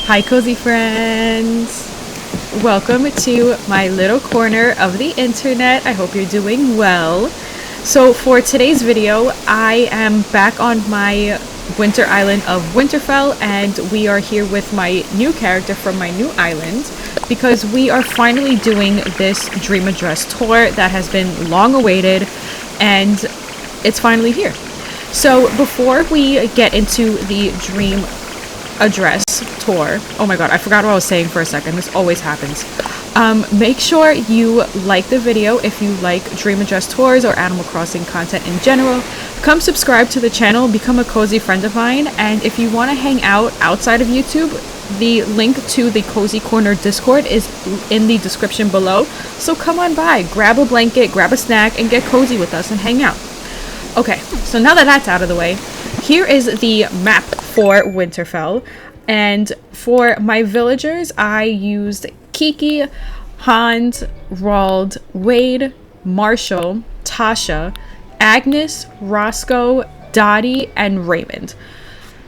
Hi cozy friends! Welcome to my little corner of the internet. I hope you're doing well. So for today's video, I am back on my winter island of Winterfell, and we are here with my new character from my new island because we are finally doing this dream address tour that has been long awaited, and it's finally here. So before we get into the dream address tour, oh my god, I forgot what I was saying for a second. This always happens. Make sure you like the video if you like dream address tours or Animal Crossing content in general. Come subscribe to the channel, become a cozy friend of mine, and if you want to hang out outside of YouTube, the link to the Cozy Corner Discord is in the description below. So come on by, grab a blanket, grab a snack, and get cozy with us and hang out. Okay, so now that that's out of the way, here is the map for Winterfell. And for my villagers, I used Kiki, Hans, Rald, Wade, Marshall, Tasha, Agnes, Roscoe, Dottie, and Raymond.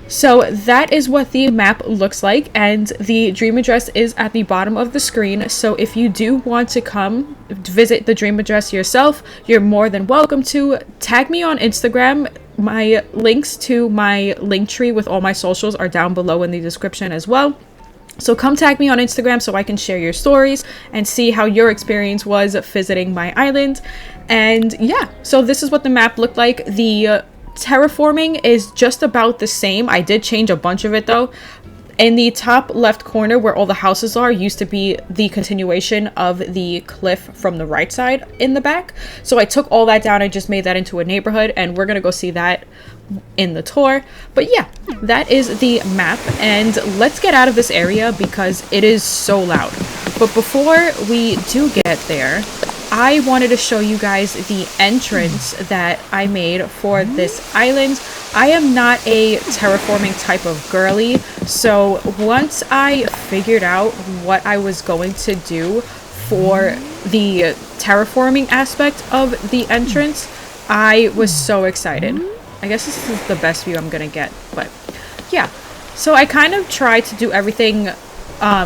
So that is what the map looks like, and the dream address is at the bottom of the screen. So if you do want to come visit the dream address yourself, you're more than welcome to. Tag me on Instagram. My links to my link tree with all my socials are down below in the description as well. So come tag me on Instagram so I can share your stories and see how your experience was visiting my island. And yeah, so this is what the map looked like. The terraforming is just about the same. I did change a bunch of it though. In the top left corner where all the houses are used to be the continuation of the cliff from the right side in the back. So I took all that down and just made that into a neighborhood, and we're gonna go see that in the tour. But yeah, that is the map, and let's get out of this area because it is so loud. But before we do get there, I wanted to show you guys the entrance that I made for this island. I am not a terraforming type of girly, so once I figured out what I was going to do for the terraforming aspect of the entrance, I was so excited. I guess this is the best view I'm gonna get, but yeah. So I kind of tried to do everything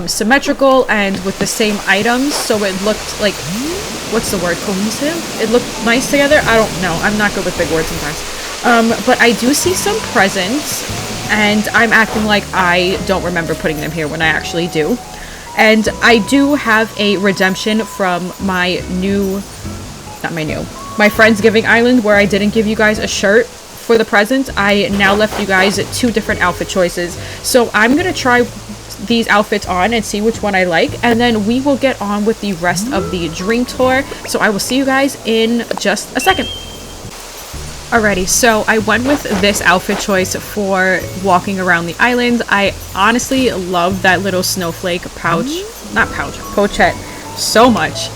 symmetrical and with the same items, so it looked like, what's the word, cohesive? It looked nice together. I don't know, I'm not good with big words sometimes. But I do see some presents, and I'm acting like I don't remember putting them here when I actually do. And I do have a redemption from my Friendsgiving island where I didn't give you guys a shirt for the present. I now left you guys 2 different outfit choices. So I'm gonna try these outfits on and see which one I like, and then we will get on with the rest of the dream tour. So I will see you guys in just a second. Alrighty, so I went with this outfit choice for walking around the island. I honestly love that little snowflake pochette so much.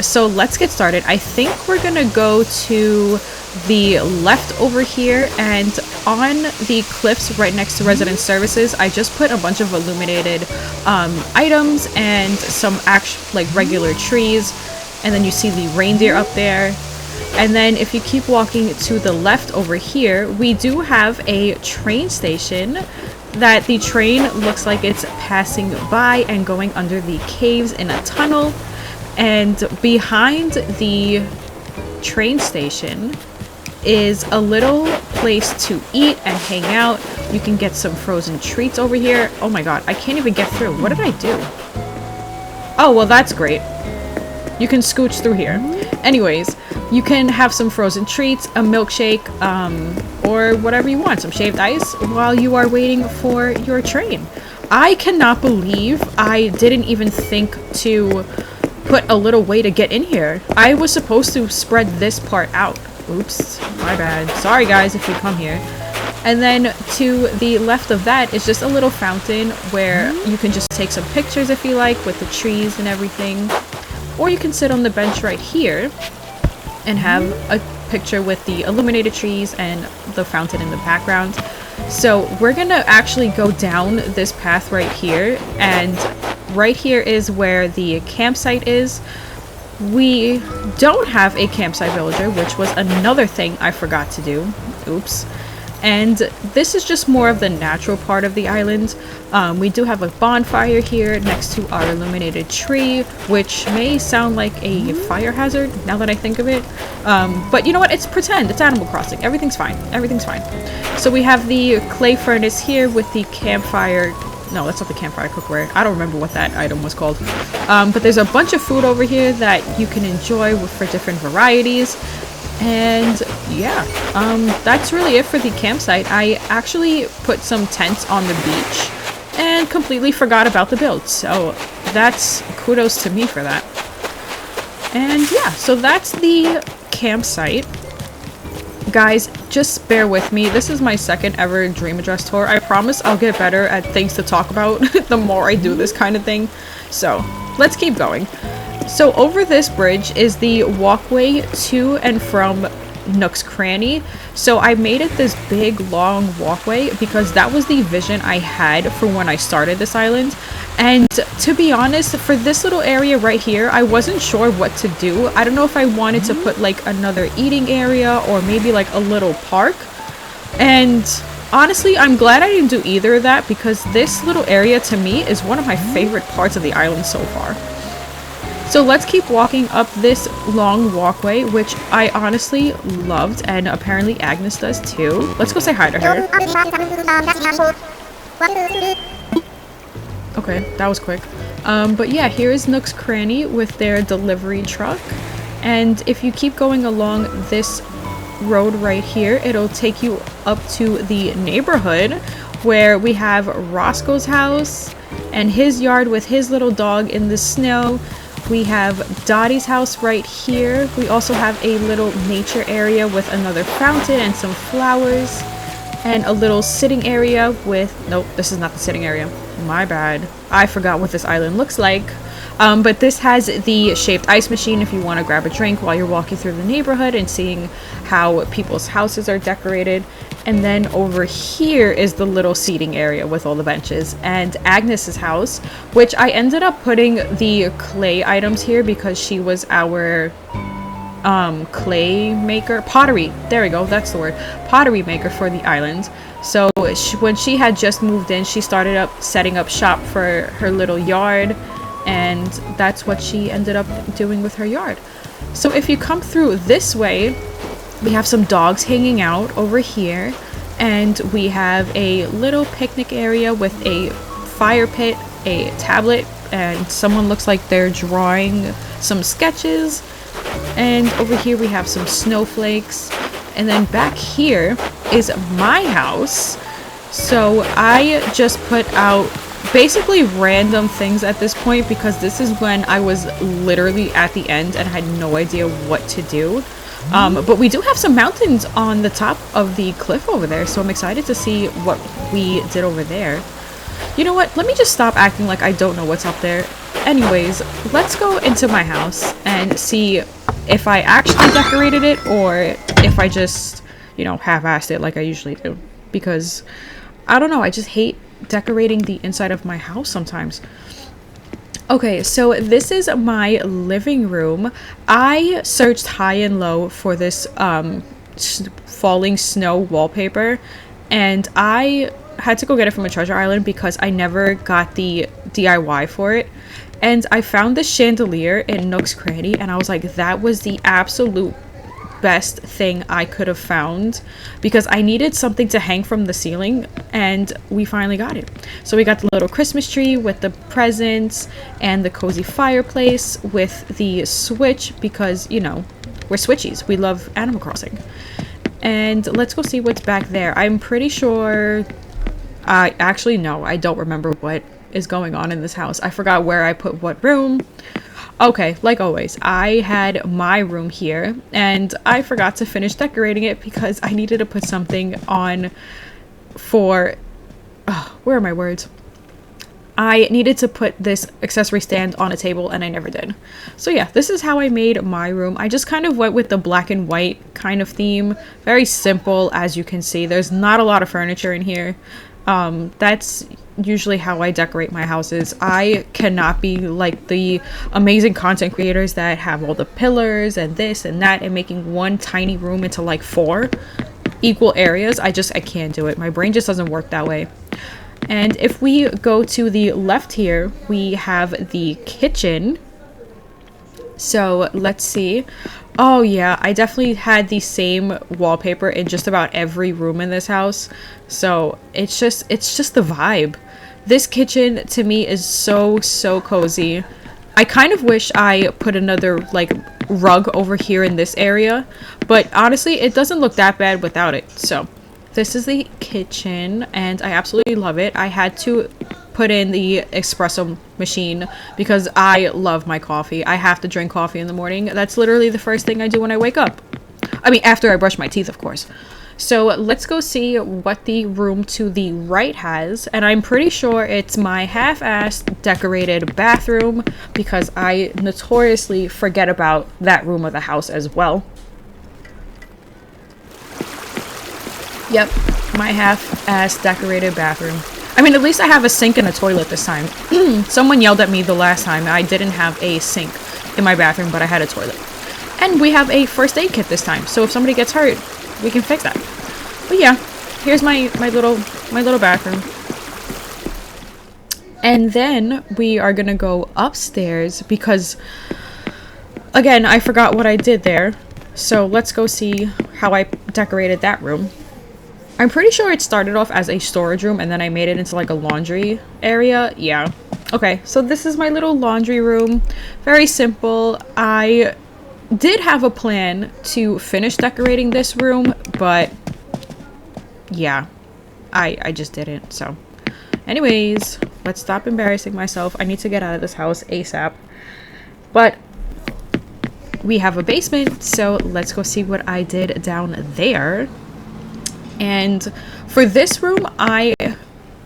So let's get started. I think we're gonna go to the left over here, and on the cliffs right next to resident services, I just put a bunch of illuminated items and some regular trees, and then you see the reindeer up there. And then if you keep walking to the left over here, we do have a train station that the train looks like it's passing by and going under the caves in a tunnel. And behind the train station is a little place to eat and hang out. You can get some frozen treats over here. Oh my god, I can't even get through. What did I do? Oh, well, that's great. You can scooch through here. Anyways, you can have some frozen treats, a milkshake, or whatever you want, some shaved ice, while you are waiting for your train. I cannot believe I didn't even think to put a little way to get in here. I was supposed to spread this part out. Oops, my bad. Sorry guys if you come here. And then to the left of that is just a little fountain where you can just take some pictures if you like with the trees and everything. Or you can sit on the bench right here and have a picture with the illuminated trees and the fountain in the background. So we're gonna actually go down this path right here, and right here is where the campsite is. We don't have a campsite villager, which was another thing I forgot to do. Oops. And this is just more of the natural part of the island. We do have a bonfire here next to our illuminated tree, which may sound like a fire hazard now that I think of it. But you know what? It's pretend. It's Animal Crossing. Everything's fine. Everything's fine. So we have the clay furnace here with the campfire. No, that's not the campfire cookware. I don't remember what that item was called. But there's a bunch of food over here that you can enjoy for different varieties. And yeah, that's really it for the campsite. I actually put some tents on the beach and completely forgot about the build. So that's kudos to me for that. And yeah, so that's the campsite. Guys, just bear with me. This is my second ever Dream Address tour. I promise I'll get better at things to talk about the more I do this kind of thing. So let's keep going. So over this bridge is the walkway to and from Nook's Cranny. So I made it this big long walkway because that was the vision I had for when I started this island. And to be honest, for this little area right here, I wasn't sure what to do. I don't know if I wanted to put like another eating area or maybe like a little park. And honestly, I'm glad I didn't do either of that because this little area to me is one of my favorite parts of the island so far. So let's keep walking up this long walkway, which I honestly loved, and apparently Agnes does too. Let's go say hi to her. Okay, that was quick. But yeah, here's Nook's Cranny with their delivery truck. And if you keep going along this road right here, it'll take you up to the neighborhood where we have Roscoe's house and his yard with his little dog in the snow. We have Dottie's house right here. We also have a little nature area with another fountain and some flowers. And a little sitting area with... Nope, this is not the sitting area. My bad. I forgot what this island looks like. But this has the shaped ice machine if you want to grab a drink while you're walking through the neighborhood and seeing how people's houses are decorated. And then over here is the little seating area with all the benches. And Agnes's house, which I ended up putting the clay items here because she was our clay maker, pottery, there we go, that's the word, pottery maker for the island. So when she had just moved in, she started up setting up shop for her little yard, and that's what she ended up doing with her yard. So if you come through this way, we have some dogs hanging out over here, and we have a little picnic area with a fire pit, a tablet, and someone looks like they're drawing some sketches. And over here we have some snowflakes, and then back here is my house. So I just put out basically random things at this point because this is when I was literally at the end and had no idea what to do. But we do have some mountains on the top of the cliff over there, so I'm excited to see what we did over there. You know what? Let me just stop acting like I don't know what's up there. Anyways, let's go into my house and see if I actually decorated it or if I just, you know, half-assed it like I usually do. Because, I don't know, I just hate decorating the inside of my house sometimes. Okay, so this is my living room. I searched high and low for this falling snow wallpaper, and I had to go get it from a treasure island because I never got the DIY for it. And I found this chandelier in Nook's Cranny, and I was like, that was the absolute best thing I could have found because I needed something to hang from the ceiling, and we finally got it. So we got the little Christmas tree with the presents and the cozy fireplace with the switch because, you know, we're switchies. We love Animal Crossing. And let's go see what's back there. I'm pretty sure... actually, no, I don't remember what is going on in this house. I forgot where I put what room. Okay, like always, I had my room here, and I forgot to finish decorating it because I needed to put something on for... where are my words? I needed to put this accessory stand on a table, and I never did. So yeah, this is how I made my room. I just kind of went with the black and white kind of theme. Very simple, as you can see. There's not a lot of furniture in here. That's usually how I decorate my houses. I cannot be like the amazing content creators that have all the pillars and this and that and making one tiny room into like 4. equal areas. I can't do it. My brain just doesn't work that way. And if we go to the left here, we have the kitchen. So let's see. Oh yeah, I definitely had the same wallpaper in just about every room in this house. So it's just the vibe. This kitchen to me is so cozy. I kind of wish I put another like rug over here in this area, but honestly it doesn't look that bad without it. So this is the kitchen and I absolutely love it. I had to put in the espresso machine because I love my coffee. I have to drink coffee in the morning. That's literally the first thing I do when I wake up. I mean, after I brush my teeth, of course. So let's go see what the room to the right has. And I'm pretty sure it's my half-assed decorated bathroom because I notoriously forget about that room of the house as well. Yep, my half-assed decorated bathroom. I mean, at least I have a sink and a toilet this time. Someone yelled at me the last time. I didn't have a sink in my bathroom, but I had a toilet. And we have a first aid kit this time. So if somebody gets hurt, we can fix that. But yeah, here's my little bathroom. And then we are gonna go upstairs because, again, I forgot what I did there. So let's go see how I decorated that room. I'm pretty sure it started off as a storage room and then I made it into like a laundry area. Yeah. Okay, so this is my little laundry room. Very simple. I did have a plan to finish decorating this room, but yeah, I just didn't. So anyways, let's stop embarrassing myself. I need to get out of this house ASAP. But we have a basement, so let's go see what I did down there. And for this room, I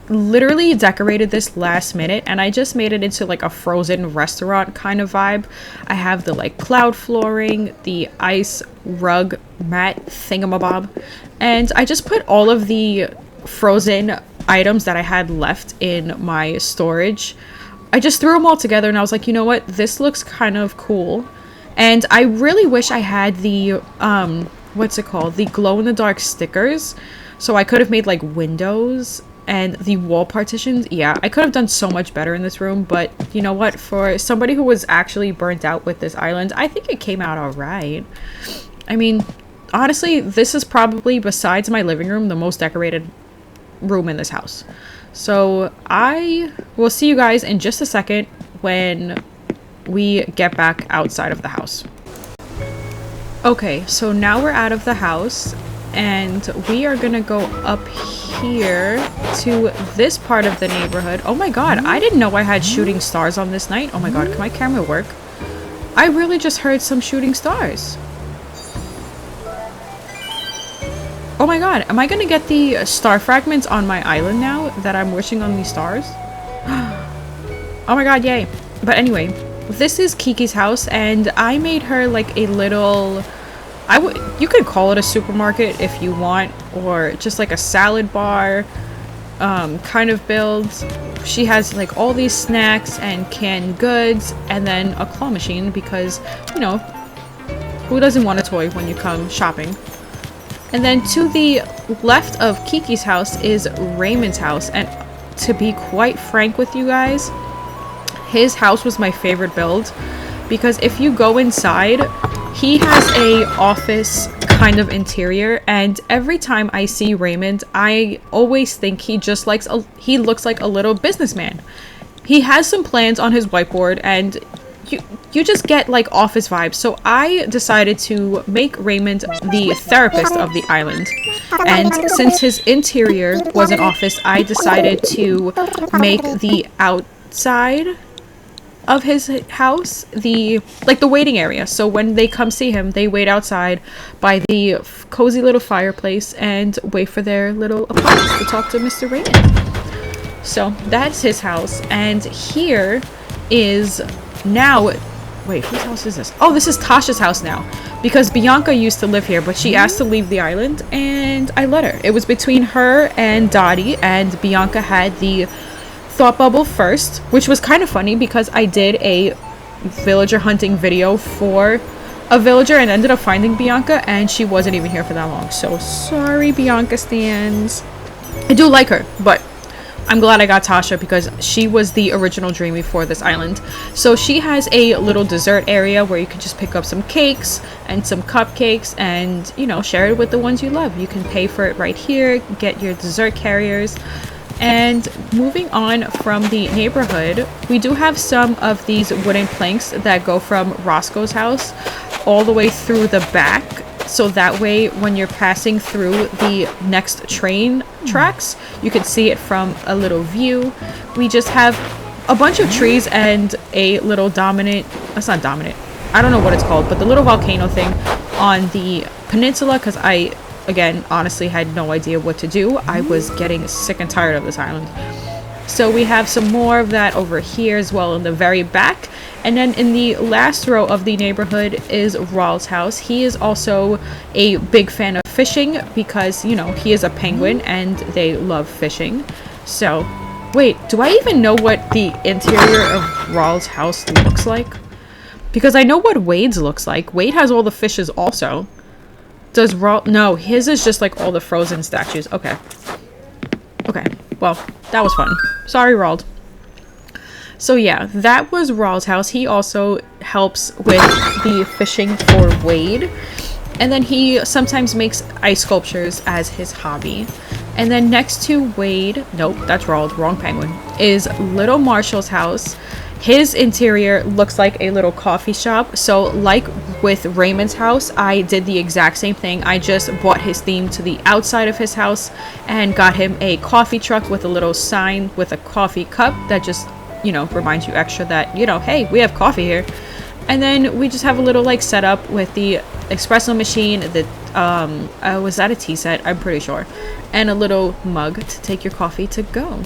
literally decorated this last minute and I just made it into like a frozen restaurant kind of vibe. I have the like cloud flooring, the ice rug mat thingamabob, and I just put all of the frozen items that I had left in my storage. I just threw them all together and I was like, you know what, this looks kind of cool. And I really wish I had the what's it called, the glow-in-the-dark stickers, so I could have made like windows and the wall partitions. Yeah, I could have done so much better in this room, but you know what, for somebody who was actually burnt out with this island, I think it came out all right. I mean, honestly, this is probably, besides my living room, the most decorated room in this house. So I will see you guys in just a second when we get back outside of the house. Okay, so now we're out of the house and we are gonna go up here to this part of the neighborhood. Oh my god, I didn't know I had shooting stars on this night. Oh my god, can my camera work? I really just heard some shooting stars. Oh my god, am I gonna get the star fragments on my island now that I'm wishing on these stars? Oh my god, yay. But anyway, this is Kiki's house and I made her like a little, you could call it a supermarket if you want, or just like a salad bar kind of build. She has like all these snacks and canned goods and then a claw machine because, you know, who doesn't want a toy when you come shopping? And then to the left of Kiki's house is Raymond's house, and to be quite frank with you guys, his house was my favorite build because if you go inside, he has a office kind of interior, and every time I see Raymond, I always think he just likes he looks like a little businessman. He has some plans on his whiteboard and you just get like office vibes. So I decided to make Raymond the therapist of the island, and since his interior was an office, I decided to make the outside of his house the waiting area, so when they come see him, they wait outside by the cozy little fireplace and wait for their little appointments to talk to Mr. Raymond. So that's his house, and here is now, wait, whose house is this? Oh, this is Tasha's house now, because Bianca used to live here, but she asked to leave the island and I let her. It was between her and Dottie, and Bianca had the thought bubble first, which was kind of funny because I did a villager hunting video for a villager and ended up finding Bianca, and she wasn't even here for that long. So sorry, Bianca stands. I do like her, but I'm glad I got Tasha because she was the original dreamie for this island. So she has a little dessert area where you can just pick up some cakes and some cupcakes and, you know, share it with the ones you love. You can pay for it right here, get your dessert carriers. And moving on from the neighborhood, we do have some of these wooden planks that go from Roscoe's house all the way through the back. So that way, when you're passing through the next train tracks, you can see it from a little view. We just have a bunch of trees and a little dominant, that's not dominant, I don't know what it's called, but the little volcano thing on the peninsula, because I, again, honestly had no idea what to do. I was getting sick and tired of this island. So we have some more of that over here as well in the very back. And then in the last row of the neighborhood is Rawl's house. He is also a big fan of fishing because, you know, he is a penguin and they love fishing. So, wait, do I even know what the interior of Rawl's house looks like? Because I know what Wade's looks like. Wade has all the fishes also. Does Rawl... No, his is just like all the frozen statues. Okay. Okay, well, that was fun. Sorry, Rawld. So yeah, that was Rawl's house. He also helps with the fishing for Wade. And then he sometimes makes ice sculptures as his hobby. And then next to Wade, nope, that's Rawld, wrong penguin, is Little Marshall's house. His interior looks like a little coffee shop. So like with Raymond's house, I did the exact same thing. I just brought his theme to the outside of his house and got him a coffee truck with a little sign with a coffee cup that just, you know, reminds you extra that, you know, hey, we have coffee here. And then we just have a little like setup with the espresso machine, the was that a tea set? I'm pretty sure. And a little mug to take your coffee to go.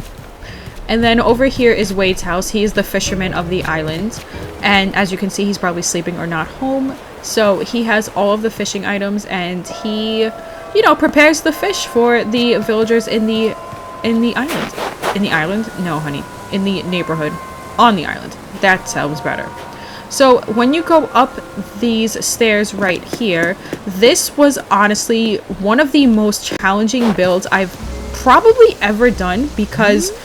And then over here is Wade's house. He is the fisherman of the island. And as you can see, he's probably sleeping or not home. So he has all of the fishing items and he, you know, prepares the fish for the villagers in the island. In the island? No, honey. In the neighborhood. On the island. That sounds better. So when you go up these stairs right here, this was honestly one of the most challenging builds I've probably ever done because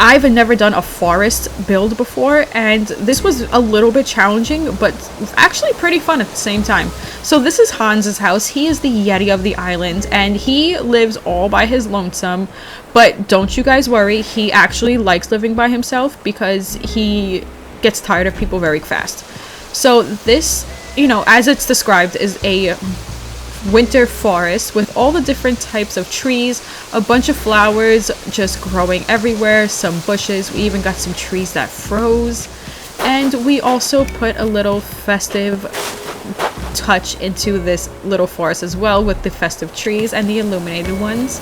I've never done a forest build before, and this was a little bit challenging, but actually pretty fun at the same time. So this is Hans's house. He is the Yeti of the island, and he lives all by his lonesome, but don't you guys worry, he actually likes living by himself because he gets tired of people very fast. So this, you know, as it's described, is a winter forest with all the different types of trees, a bunch of flowers just growing everywhere, some bushes, we even got some trees that froze, and we also put a little festive touch into this little forest as well with the festive trees and the illuminated ones.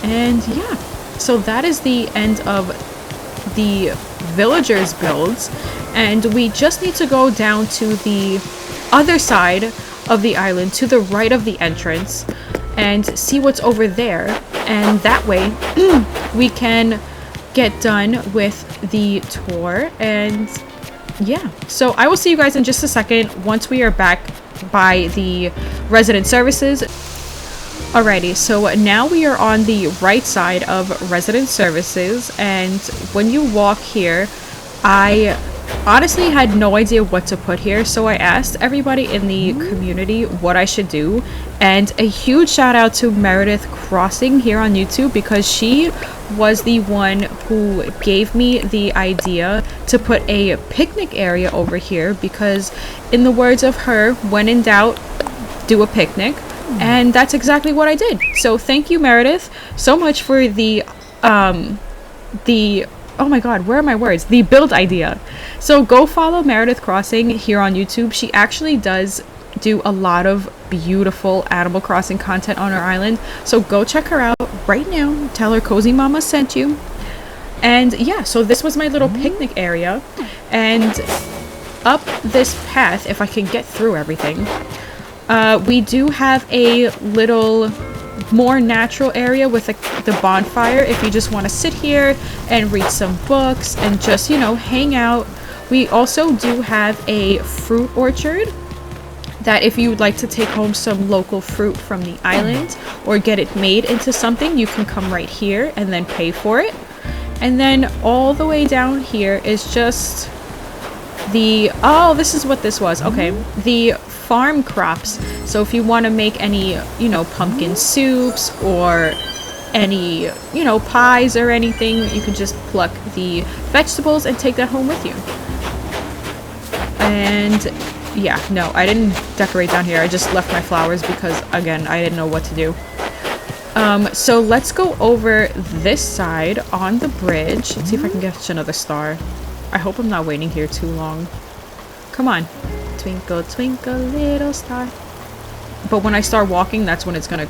And yeah, so that is the end of the villagers builds, and we just need to go down to the other side of the island to the right of the entrance and see what's over there, and that way we can get done with the tour. And yeah, so I will see you guys in just a second once we are back by the resident services. Alrighty, so now we are on the right side of resident services, and when you walk here, I honestly had no idea what to put here, so I asked everybody in the community what I should do, and a huge shout out to Meredith Crossing here on YouTube because she was the one who gave me the idea to put a picnic area over here because, in the words of her, when in doubt, do a picnic. And that's exactly what I did. So thank you, Meredith, so much for the oh my god, where are my words? The build idea. So go follow Meredith Crossing here on YouTube. She actually does do a lot of beautiful Animal Crossing content on her island. So go check her out right now. Tell her Cozy Mama sent you. And yeah, so this was my little picnic area. And up this path, if I can get through everything, we do have a little more natural area with the bonfire if you just want to sit here and read some books and just, you know, hang out. We also do have a fruit orchard that if you would like to take home some local fruit from the island or get it made into something, you can come right here and then pay for it. And then all the way down here is just the, oh, this is what this was. Okay, the farm crops. So if you want to make any, you know, pumpkin soups or any, you know, pies or anything, you can just pluck the vegetables and take that home with you. And yeah, no, I didn't decorate down here. I just left my flowers because, again, I didn't know what to do. So let's go over this side on the bridge. Let's see if I can get another star. I hope I'm not waiting here too long. Come on. Twinkle, twinkle, little star. But when I start walking, that's when it's gonna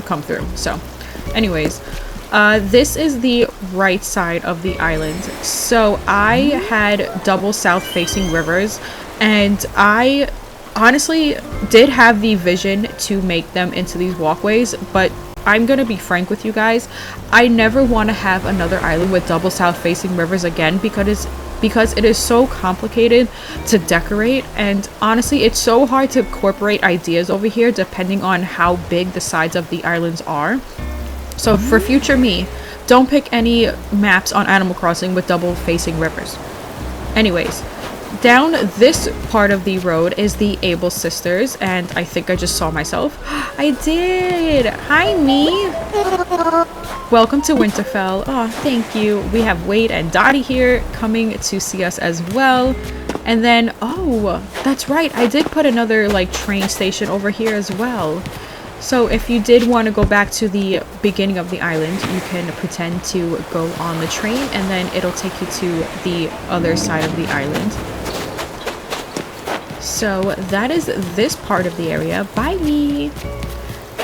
come through. So, anyways, this is the right side of the island. So I had double south-facing rivers, and I honestly did have the vision to make them into these walkways, but I'm gonna be frank with you guys, I never want to have another island with double south-facing rivers again because it is so complicated to decorate, and honestly it's so hard to incorporate ideas over here depending on how big the sides of the islands are. So for future me, don't pick any maps on Animal Crossing with double facing rivers. Anyways, down this part of the road is the Able Sisters, and I think I just saw myself. I did! Hi, me! Welcome to Winterfell. Oh, thank you. We have Wade and Dottie here coming to see us as well. And then, oh, that's right. I did put another, like, train station over here as well. So if you did want to go back to the beginning of the island, you can pretend to go on the train and then it'll take you to the other side of the island. So that is this part of the area. Bye, me!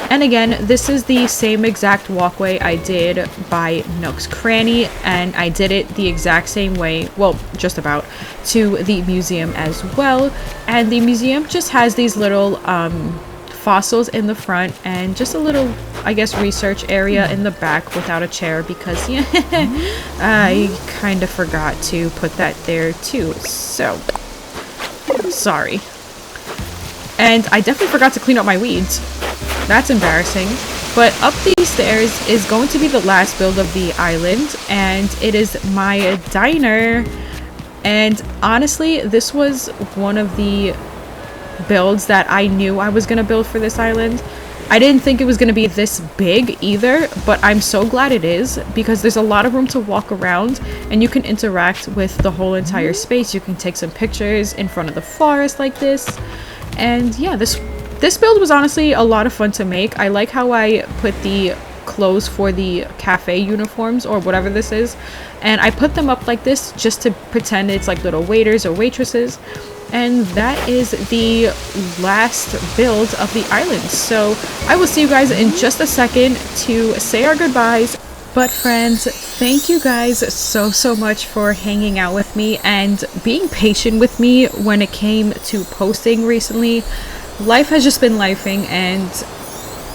And again, this is the same exact walkway I did by Nook's Cranny, and I did it the exact same way, well, just about, to the museum as well. And the museum just has these little fossils in the front and just a little, I guess, research area in the back without a chair because yeah, I kind of forgot to put that there too, so sorry. And I definitely forgot to clean up my weeds. That's embarrassing. But up these stairs is going to be the last build of the island, and it is my diner. And honestly, this was one of the builds that I knew I was going to build for this island. I didn't think it was going to be this big either, but I'm so glad it is because there's a lot of room to walk around and you can interact with the whole entire space. You can take some pictures in front of the forest like this. And yeah, this build was honestly a lot of fun to make. I like how I put the clothes for the cafe uniforms or whatever this is, and I put them up like this just to pretend it's like little waiters or waitresses. And that is the last build of the island. So I will see you guys in just a second to say our goodbyes. But friends, thank you guys so much for hanging out with me and being patient with me when it came to posting recently. Life has just been lifing and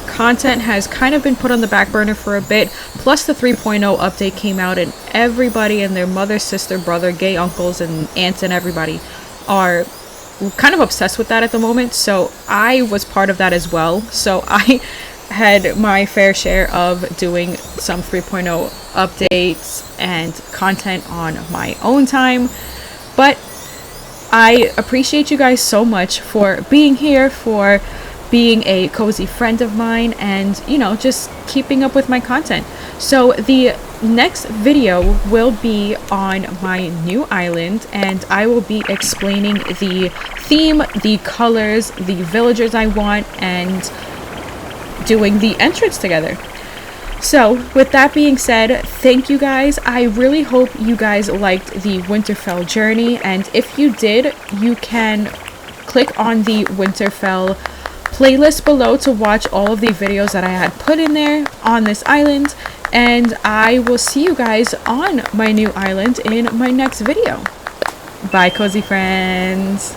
content has kind of been put on the back burner for a bit. Plus the 3.0 update came out and everybody and their mother, sister, brother, gay uncles and aunts and everybody are kind of obsessed with that at the moment. So I was part of that as well. So I had my fair share of doing some 3.0 updates and content on my own time. But I appreciate you guys so much for being here, for being a cozy friend of mine, and you know, just keeping up with my content. So the next video will be on my new island, and I will be explaining the theme, the colors, the villagers I want, and doing the entrance together. So with that being said, thank you guys. I really hope you guys liked the Winterfell journey, and if you did, you can click on the Winterfell playlist below to watch all of the videos that I had put in there on this island, and I will see you guys on my new island in my next video. Bye, cozy friends.